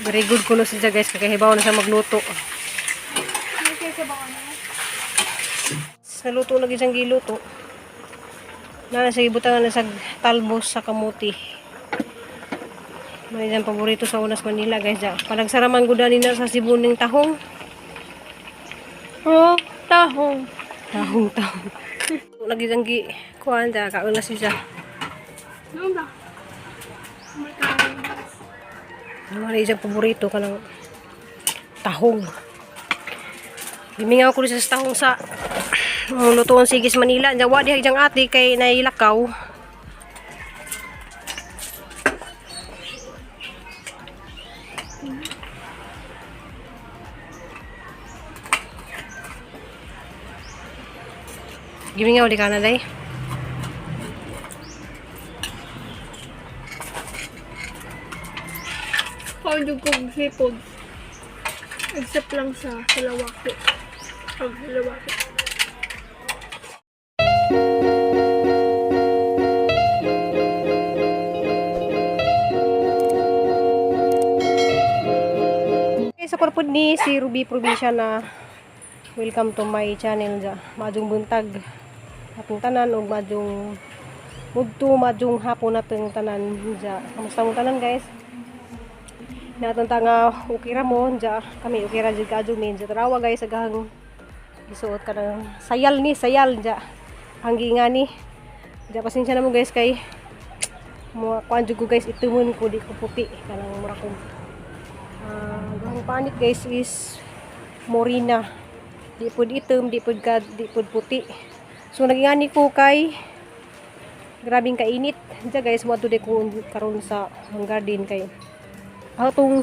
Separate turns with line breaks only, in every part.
Very good kuno siya guys, kakahibaw na siya magluto. Sa luto lagi siyang giluto. Na sa ibutangan na sa talbos sa kamuti. May dyan paborito sa Unas Manila guys. Panagsaraman ko dali na sa sibuning tahong.
Oh, tahong.
Tahong. Lagi siyang kuhaan dyan, kaunas siya.
Ano ba?
May dyan paborito ka ng tahong. Gimingaw ko rin sa tahong sa lutuan Sigis Manila. Jawa di hajang ate kay nailakaw. Gimingaw di ka na day.
Paudog kong sipod. Except lang sa Salawaki. Salawaki.
Sa korpod ni si Ruby Probinsya na welcome to my channel ja. Majong buntag atong tanan ug majong mudto majong hapon natong tanan ja. Kamusta mo tanan guys? Natong tanga okay ra mo ja. Kami okay ra jud kadto min ja tarawa guys agahang gisuot ka ng sayal ja. Hanggi nga ni. Ja pasensya na mo guys kay mo kuan jud ko guys itumon ko di ko puti kanang mura ko. Ang panit guys is morina. Di pud item, di pud puti. So nagingani ko kay grabing kainit. Diya guys, mo today ko karon sa garden kay atong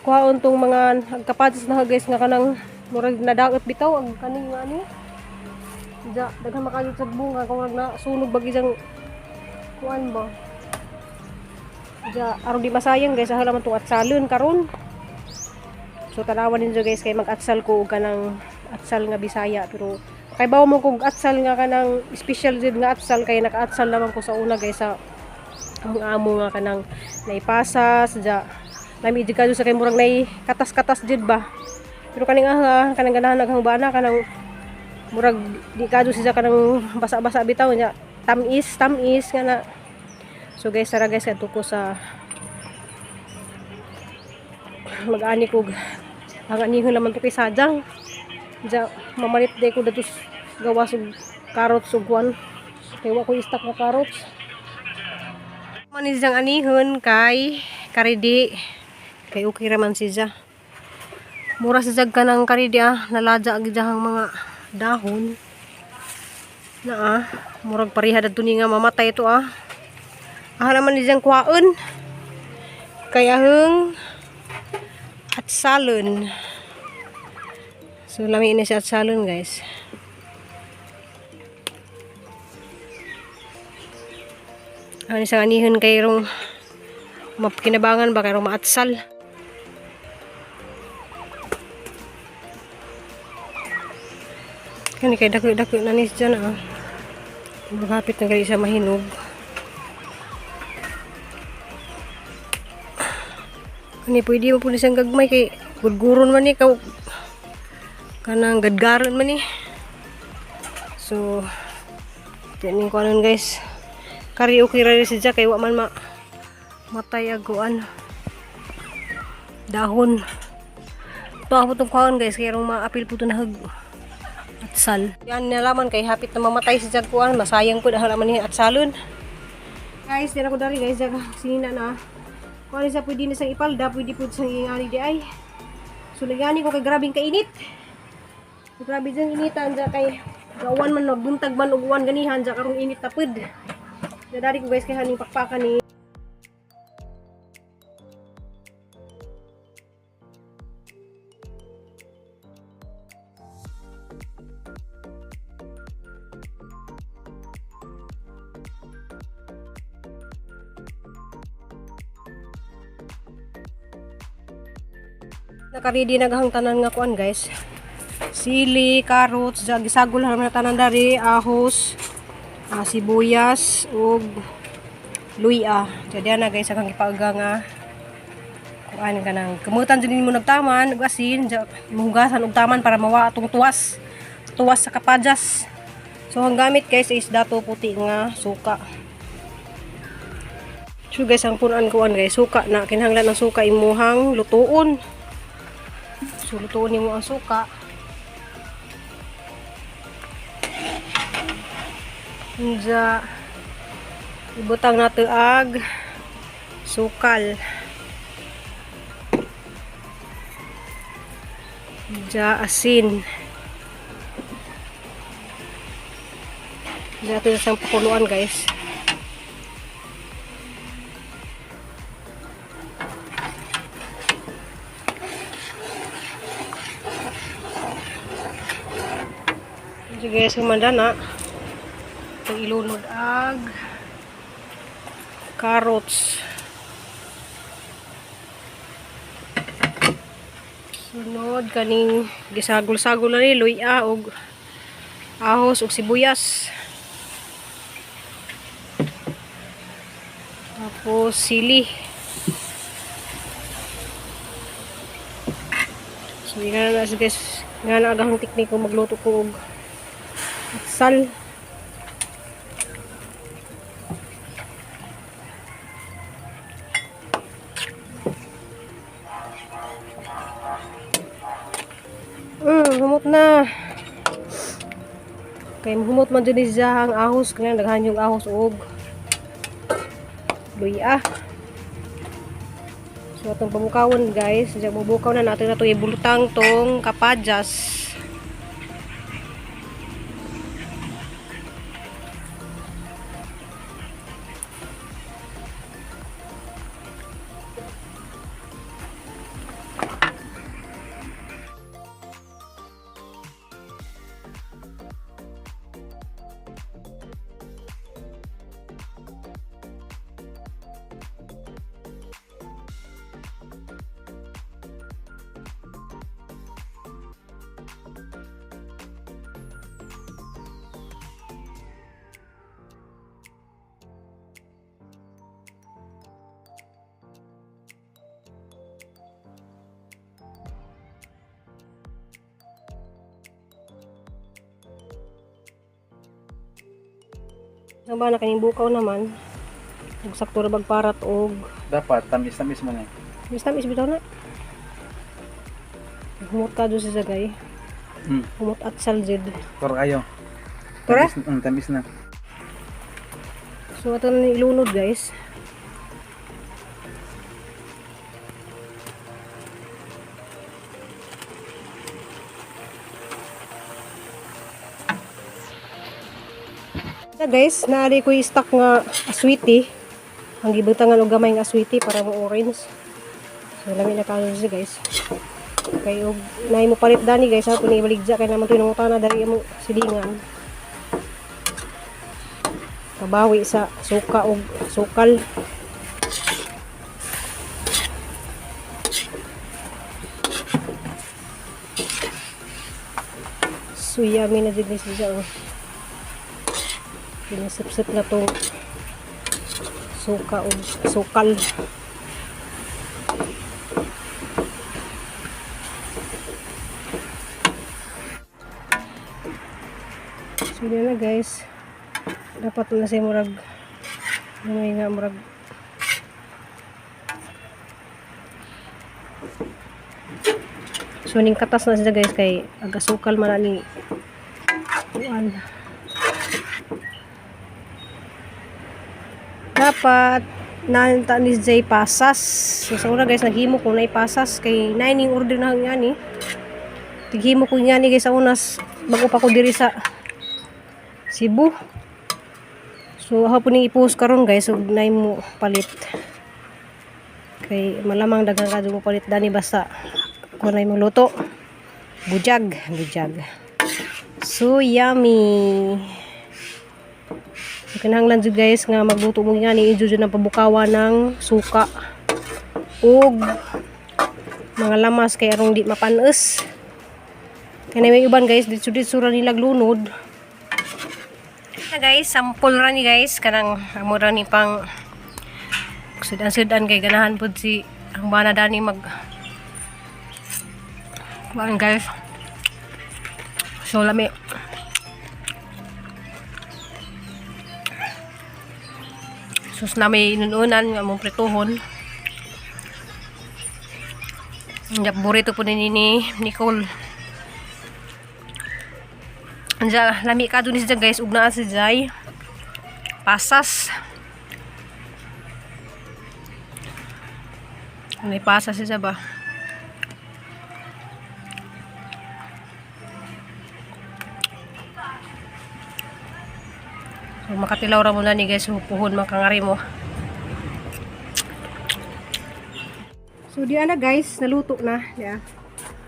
kuhaon tong mga agkapads na guys nga kanang murag nadaot bitaw ang kaning ani. Diya daghan makayod sa bunga kung na sunog bagi sang kuan ba. Diya aron di masayang guys, hala man tong atsalon karon. So tanawan din guys kay mag-atsal ko og kanang atsal nga Bisaya pero kay bawo mo kog atsal nga kanang special jud nga atsal kay naka-atsal naman ko sa una guys sa ang amo nga kanang naipasas ja lami jud kadto sa kay murag nay katas-katas jud ba pero kaning kanang ganahan naghang bana kanang murag di kadto siya kanang basa-basa bitaw nya tamis nga na. So guys tara guys kadto ko sa mag-ani ko ang anihon naman to kay sajang ja mamalit day ko datos gawas og carrots ug kuan kay wa ko stock nga carrots man siyang anihon kay karidi kay okay ra man siya mura sa jag kanang karidi nalaja ag jahang mga dahon na murag pareha dadto ni nga mamatay ito naman siyang kuhaon kay aheng at salon. So lami na siya at salon guys. Ano isang anihon kay rong mapakinabangan ba kay rong maatsal. Kani kay dako-dako na nis dyan Magapit na kay siya mahinog. Ani pwede mo po siyang gagmay kay gurguron man ni kanang gadgaron man ni. So tini ko anon guys. Kari okay ra siya kay wa man matay aguan dahon. To ako tong kuan guys kay rong maapil po to na atsal. Yan nalaman kay hapit na mamatay si kuan masayang pud halaman ni atsalon. Guys, dira ko dari guys sinina na. Kung sa pwede na sang ipalda, pwede po sang ingani di ay. So nagani ko kay grabing kainit. Grabe dyan initan dyan kay gawan man nagbuntag man uguan ganihan dyan karong init tapod. Dadari ko guys kay haning pakpakan ni. Naka-ready na gahang tanan nga kuan guys. Sili, carrots, gisagol naman na tanan dari, ahos, sibuyas ug luya. Jadi na guys akong ipaaga nga Kuan ka nang kamutan dyan mo nagtaman, ug asin, mahugasan og taman para mawa atong tuwas. Tuwas sa kapadyas. So ang gamit guys is dato puti nga suka. So guys, ang punan kuan guys, suka na kinahanglan ng suka imuhang lutuon. So lutuon nimo ang suka. Unja ibutang nato ag sukal. Ja asin. Dito sa pakuluan guys. Ito guys, kumanda na. Ito ilunod ag carrots. Sunod kaning gisagol-sagol na ni luya og ahos og sibuyas. Tapos sili. So nga na guys, nga na agahang teknik ko magluto ko og sal. Humot na. Kaya humot man dyan siya ang ahos. Kaya naghan yung ahos og luya. So itong pamukawon guys. Diyan bubukaw na natin na ito ibulutang tong kapadyas. Ang ba na kaning bukaw naman. Ug sakto ra bagparat og
Dapat tamis-tamis mo na.
tamis bitaw na. Humot ka do sa sagay. Humot at saljid.
Pero kayo.
Tara?
Tamis na.
So ato na ilunod guys. Guys, naari ko i-stock nga aswiti. Ang gibutangan og gamay nga aswiti para mo orange. So lami na kanon siya guys. Kay og nay mo palit dani guys, ha kung ibaligja kay naman to nangutana dari mo silingan. Kabawi sa suka og sukal. So yummy na din siya. Pinisip-sip na itong suka o sukal. So yun na guys. Dapat na siya murag may nga murag so ning katas na siya guys kay agasukal man ni kuan. Dapat nanta ni Jay pasas. So sa una guys naghimo ko na ipasas kay ning order na nga ni. Tighimo ko nga ni guys sa unas bago pa ko diri sa Cebu. So hapon ning i-post karon guys ug nay mo palit. Kay malamang daghang ka mo palit dani basta ko nay mo luto. Bujag. So yummy. Kinahanglan jud guys nga magluto mo nga ni jud ng pabukawan ng suka ug mga lamas kay arong di mapaneus. Kani may uban guys dito ra nila glunod. Na guys, sample ra ni guys kanang amo ra ni pang sudan-sudan kay ganahan pud si ang bana dani mag kuan guys. So lami. Sus na may inununan nga mong prituhon. Ang burrito po ni Nicole. Anja lami ka dun siya guys, ug naa si Jai. Pasas. May pasas siya ba? So makatilaw ra mo na ni guys, hupuhon makangari mo. So di ana guys, naluto na, ya.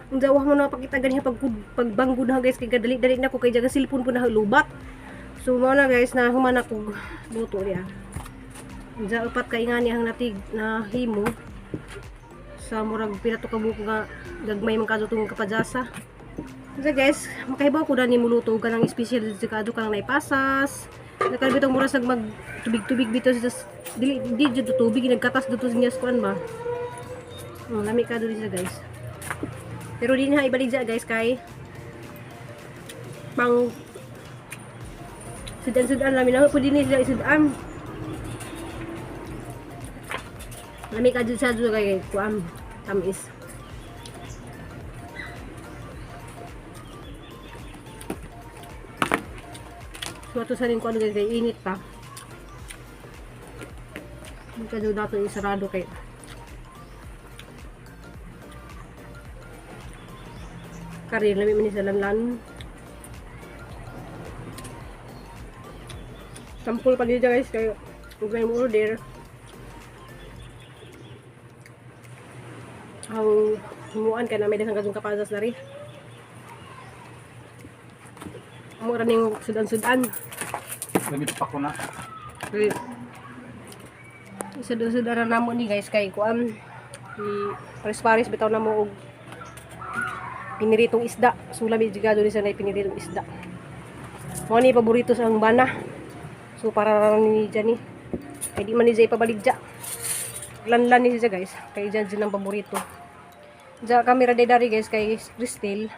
Ang jawah mo na pakita ganiha pagbanggo na guys, kay dali-dali na ko kay jaga cellphone po na lubat. So mo na guys na humana ko luto dia. Ang upat kay ngani ang natig na himo sa murag pinato ka buko nga gagmay man kadto tong kapadasa. So guys, makahibaw ko dani muluto kanang special dito kadto kanang naipasas. Nakalbitang mura sag mag tubig-tubig bitaw sa dili jud tubig nagkatas dito sa niya kuan ba. Lami ka dito siya guys. Pero di na ibaligya guys kay pang sudan-sudan lami na po din sila isudan. Lami ka dito sa kay kuan tamis. So sa rin ko ano guys, init pa. Hindi ka doon natin isarado kay karir namin manisalanlan. Sampul pa dito guys kayo kung may order. Ang humuan ka na may dasang kasong kapazas na rin. Mura ning sudan-sudan.
Lamit pa ko na.
Sudan-sudan na mo ni guys kay kuan paris-paris bitaw na mo og piniritong isda. Sulami jigado ni sa piniritong isda. Mo ni paborito sa ang bana. So para ni Jani. Kay di man ni Jay pabaligya. Lanlan ni siya guys. Kay Jan ang paborito. Ja kamera dari guys kay Crystal.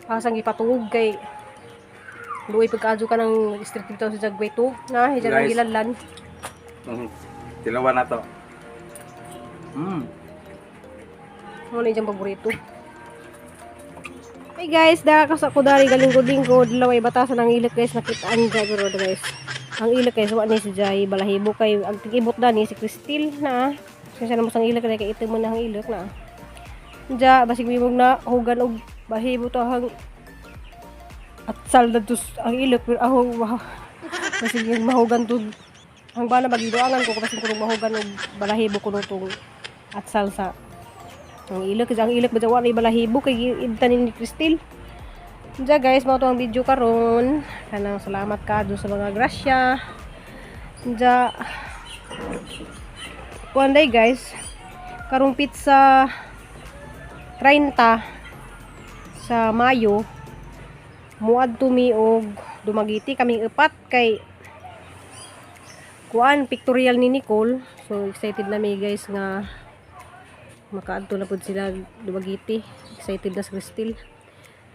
Pasang ipatungog kay luoy pagkaadyo ka ng street dito sa Jagway 2 na hijan ang ilanlan.
Tilawan na to.
Mo ni jang paborito. Hey guys, dara ka sa ko dari galinggo-linggo dilaway batasan ang ilik guys, nakitaan dya guro guys. Ang ilik guys wa ni si Jay balahibo kay ang tigibot dani si Crystal na. Kasi na mo sang ilik kay itim mo na ang ilik na. Dya basig mimog na hugan og balahibo to hang at saldados ang ilik pero ahong basig yung mahugan to ang bana magiduangan ko kasi kung mahugan og balahibo ko tong at salsa. Ang ilik ba jawa ni balahibo kay idtanin ni Crystal. Diya guys, mao to ang video karon. Kanang salamat kadto sa mga grasya. Diya one day guys, karong pizza 30 sa Mayo. Muad tumi og dumagiti kaming upat kay kuan pictorial ni Nicole. So excited na mi guys nga makaadto na pud sila dumagiti. Excited na sa Crystal.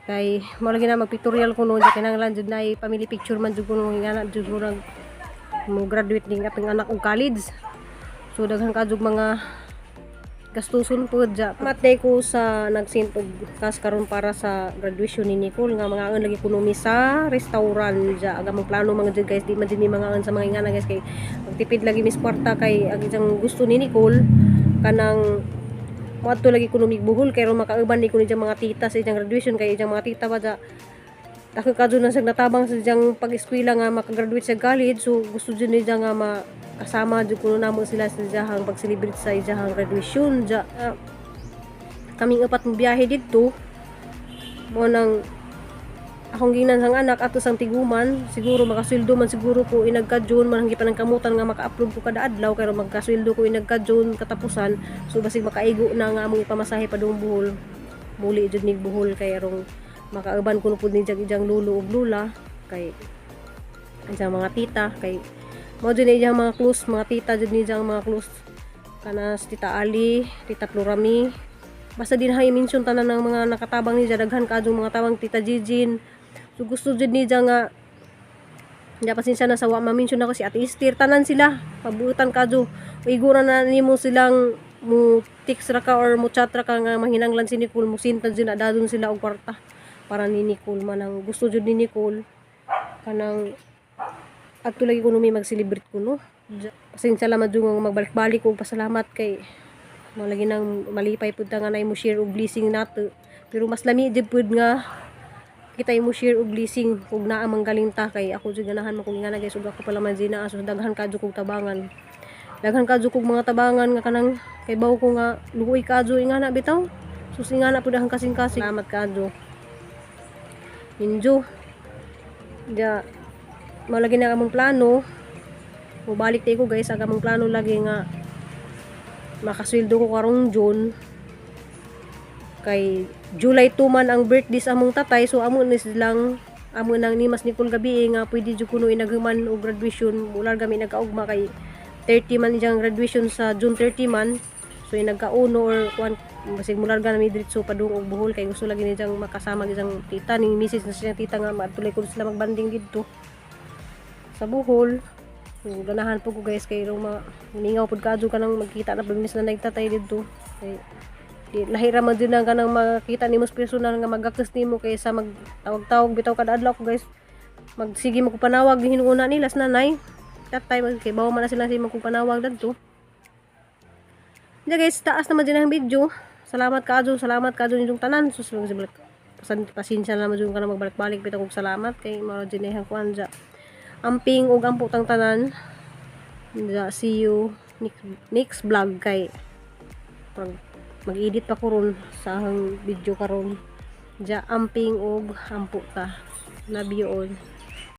Kay mo lagi na mag-pictorial kuno di kinahanglan jud na family picture man jud kuno nga jud ko nag mo graduate ning ating anak og college. So daghan ka jud mga gastuson pud ja. Matay ko sa nagsend og kas karon para sa graduation ni Nicole nga mga lagi kuno mi sa restaurant ja aga mo plano mga jud guys di man jud mi mga sa mga ingana guys kay magtipid lagi mis kwarta kay ang isang gusto ni Nicole kanang moadto lagi kuno mig buhol kay ron makauban ni kuno jang mga tita sa ijang graduation kay ijang mga tita ba ja ako kadto na sag natabang sa ijang pag-eskwela nga makagraduate sa college. So gusto jud ni nga kasama jud kuno namo sila sa ijahang pag-celebrate sa ijahang graduation ja. Kaming upat mo biyahe didto mo nang akong ginan sang anak ato sang tiguman siguro makasweldo man siguro ko inagkadyon man hangi pa nang kamutan nga maka-upload ko kada adlaw kay magkasweldo ko inagkadyon katapusan. So basig makaigo na nga among ipamasahe pa dong buhol muli jud nig buhol kay arong makauban kuno pud ni ijang lulo ug lula kay ijang mga tita kay mo jud ni ijang mga close mga tita jud ni ijang mga close Kana si Tita Ali, Tita Florami. Basta din hay mention tanan ng mga nakatabang ni daghan kadto mga tabang Tita Jijin. So gusto jud ni nga hindi pasensya na sa wa ma-mention ako si Ate Esther, tanan sila pabuutan kadto. Igura na nimo silang mo text ra ka or mo chat ra ka nga mahinanglan si Nicole, mo sintan sila dadon sila og kwarta para ni Nicole manang gusto jud ni Nicole kanang adto lagi kuno may mag-celebrate kuno. Pasensya lang madung magbalik-balik og pasalamat kay malagi nang malipay pud ta nga nay mo share og blessing nato. Pero mas lami jud pud nga kita mo share og blessing ug naa manggaling ta kay ako jud ganahan mo kung ingana guys ug ako pala man dina aso daghan kadto kog tabangan. Daghan kadto kog mga tabangan nga kanang kay baw ko nga luoy kadto ingana bitaw. Sus ingana pud ang kasing-kasing. Salamat kadto. Injo. Ja malagi na among plano. Mubalik tayo ko guys, aga mong plano lagi nga makasweldo ko karong June. Kay July 2 man ang birthday sa among tatay, so amo ni silang amo nang ni Mas Nicole gabi nga pwede jud kuno inaghuman og graduation. Mula kami nagkaugma kay 30 man iyang graduation sa June 30 man. So nagkauno or kuan basig mula ga mi diretso padung og Bohol kay gusto lagi ni jang makasama isang tita ning misis na siya tita nga matulay ko sila magbanding didto sa Bohol. So, ganahan po ko guys kay rong ningaw pud kadto kanang magkita na pagmis na nagtatay didto. Kay di lahira man din ang kanang makita nimo personal nga magaktos nimo kaysa magtawag-tawag bitaw kada adlaw ko guys. Magsige mo ko panawag hinuuna nila sa nanay. Tatay kay bawo man na sila si magpanawag dadto. Ya guys, taas naman din ang video. Salamat kadto ninyong tanan. Susunod sa balik. Pasensya na naman ka na magbalik-balik bitaw kog salamat kay mao din ang kuan ja. Amping og ang putang tanan. See you next vlog kay mag-edit pa ko ron sa video karon. Ja amping og ampo ta. Love you all.